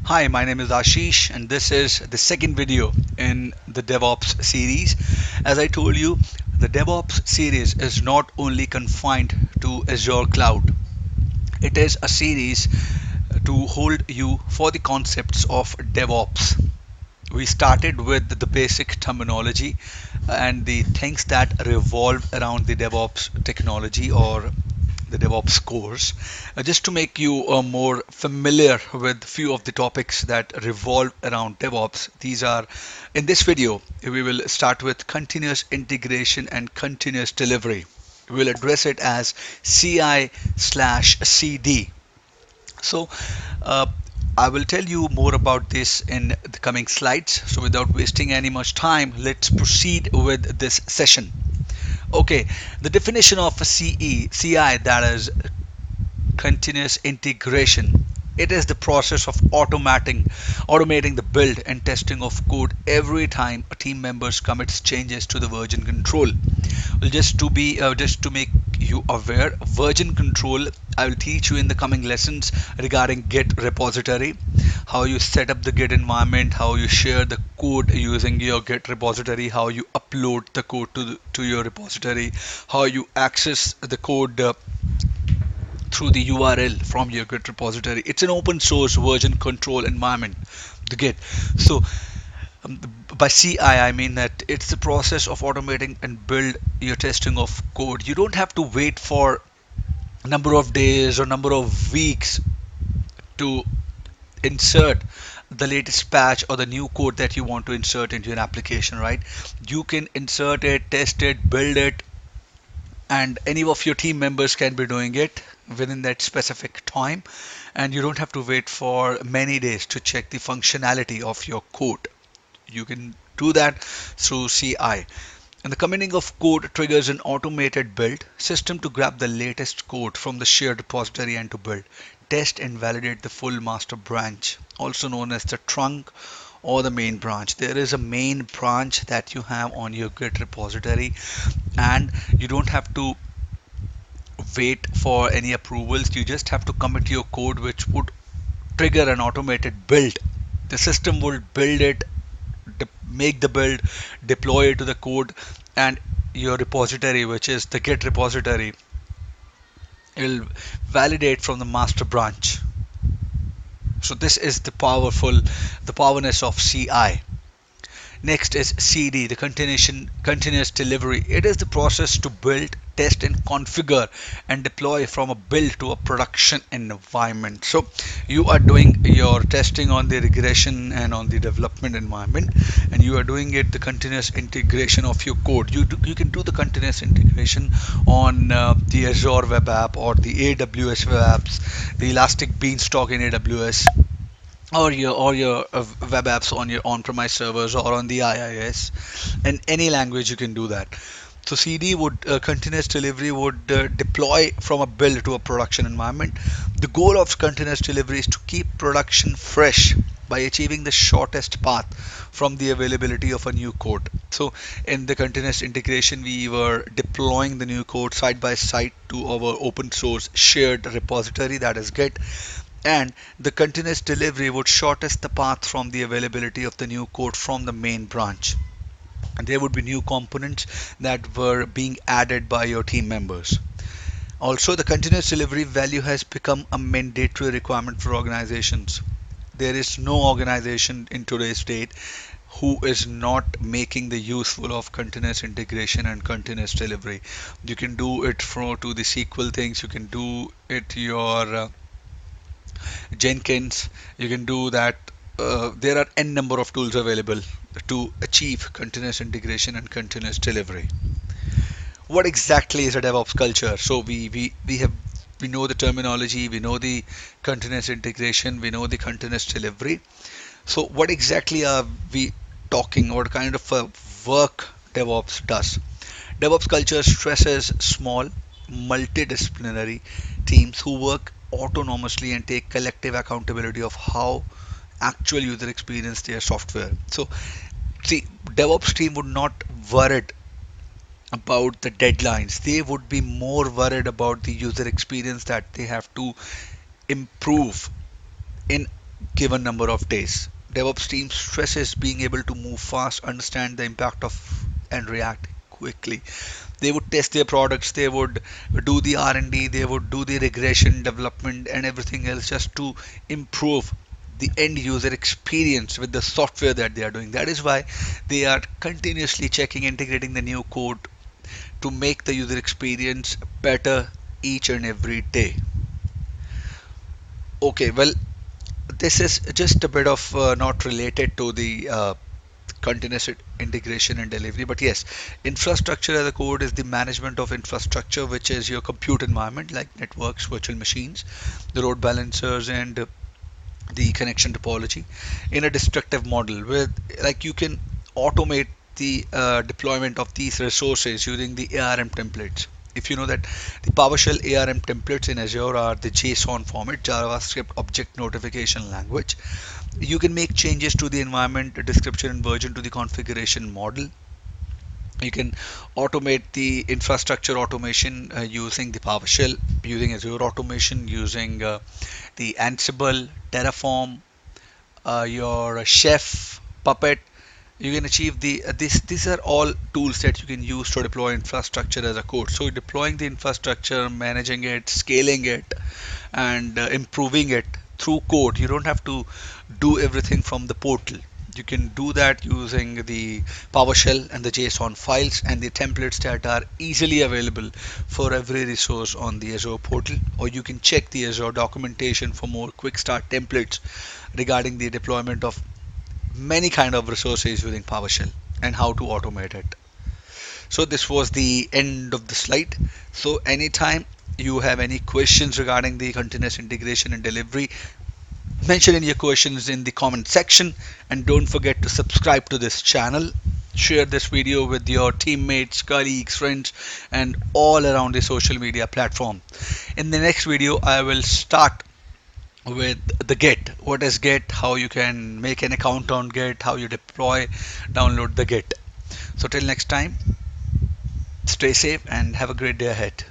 Hi, my name is Ashish, and this is the second video in the DevOps series. As I told you, the DevOps series is not only confined to Azure Cloud, it is a series to hold you for the concepts of DevOps. We started with the basic terminology and the things that revolve around the DevOps technology or the DevOps course, just to make you more familiar with few of the topics that revolve around DevOps. These are in this video, we will start with continuous integration and continuous delivery. We'll address it as CI slash CD. So uh, I will tell you more about this in the coming slides. So without wasting any much time, let's proceed with this session. Okay, the definition of a CI, that is continuous integration. It is the process of automating the build and testing of code every time a team members commits changes to the version control. Well, just to make you aware, version control I will teach you in the coming lessons regarding Git repository, how you set up the Git environment, how you share the code using your Git repository, how you upload the code to your repository, how you access the code through the URL from your Git repository. It's an open source version control environment, the Git. So um, by CI, I mean that it's the process of automating and build your testing of code. You don't have to wait for a number of days or number of weeks to insert the latest patch or the new code that you want to insert into your application, right? You can insert it, test it, build it, and any of your team members can be doing it within that specific time, and you don't have to wait for many days to check the functionality of your code. You can do that through CI. And the committing of code triggers an automated build system to grab the latest code from the shared repository and to build, test and validate the full master branch, also known as the trunk or the main branch. There is a main branch that you have on your Git repository, and you don't have to wait for any approvals. You just have to commit your code, which would trigger an automated build. The system will build it, make the build, deploy it to the code, and your repository, which is the Git repository, will validate from the master branch. So this is the powerness of CI. Next is CD, the continuous delivery. It is the process to build, test, and configure and deploy from a build to a production environment. So you are doing your testing on the regression and on the development environment, and you are doing it the continuous integration of your code. You can do the continuous integration on the Azure web app or the AWS web apps, the Elastic Beanstalk in AWS, or your web apps on your on-premise servers or on the IIS. In any language you can do that. So CD would continuous delivery would deploy from a build to a production environment. The goal of continuous delivery is to keep production fresh by achieving the shortest path from the availability of a new code. So in the continuous integration, we were deploying the new code side by side to our open source shared repository, that is Git, and the continuous delivery would shortest the path from the availability of the new code from the main branch. And there would be new components that were being added by your team members. Also, the continuous delivery value has become a mandatory requirement for organizations. There is no organization in today's date who is not making the useful of continuous integration and continuous delivery. You can do it to the SQL things, you can do it your Jenkins, you can do that. There are n number of tools available to achieve continuous integration and continuous delivery. What exactly is a DevOps culture? So we know the terminology, we know the continuous integration, we know the continuous delivery. So what exactly are we talking? What kind of work DevOps does? DevOps culture stresses small, multidisciplinary teams who work autonomously and take collective accountability of how actual user experience their software. So, see, DevOps team would not worried about the deadlines. They would be more worried about the user experience that they have to improve in given number of days. DevOps team stresses being able to move fast, understand the impact of and react quickly. They would test their products, they would do the R&D, they would do the regression development and everything else just to improve the end user experience with the software that they are doing. That is why they are continuously checking, integrating the new code to make the user experience better each and every day. Okay, well, this is just a bit of not related to the continuous integration and delivery, but yes, infrastructure as a code is the management of infrastructure, which is your compute environment like networks, virtual machines, the load balancers, and the connection topology in a destructive model where like you can automate the deployment of these resources using the ARM templates. If you know that the PowerShell ARM templates in Azure are the JSON format, JavaScript object notification language. You can make changes to the environment description and version to the configuration model. You can automate the infrastructure automation using the PowerShell, using Azure automation, using the Ansible, Terraform, your Chef, Puppet. You can achieve the these are all tools that you can use to deploy infrastructure as a code. So deploying the infrastructure, managing it, scaling it, and improving it through code. You don't have to do everything from the portal. You can do that using the PowerShell and the JSON files and the templates that are easily available for every resource on the Azure portal, or you can check the Azure documentation for more quick start templates regarding the deployment of many kind of resources using PowerShell and how to automate it. So this was the end of the slide. So anytime you have any questions regarding the continuous integration and delivery, mention in your questions in the comment section, and don't forget to subscribe to this channel. Share this video with your teammates, colleagues, friends, and all around the social media platform. In the next video, I will start with the Git. What is Git? How you can make an account on Git? How you deploy, download the Git. So till next time, stay safe and have a great day ahead.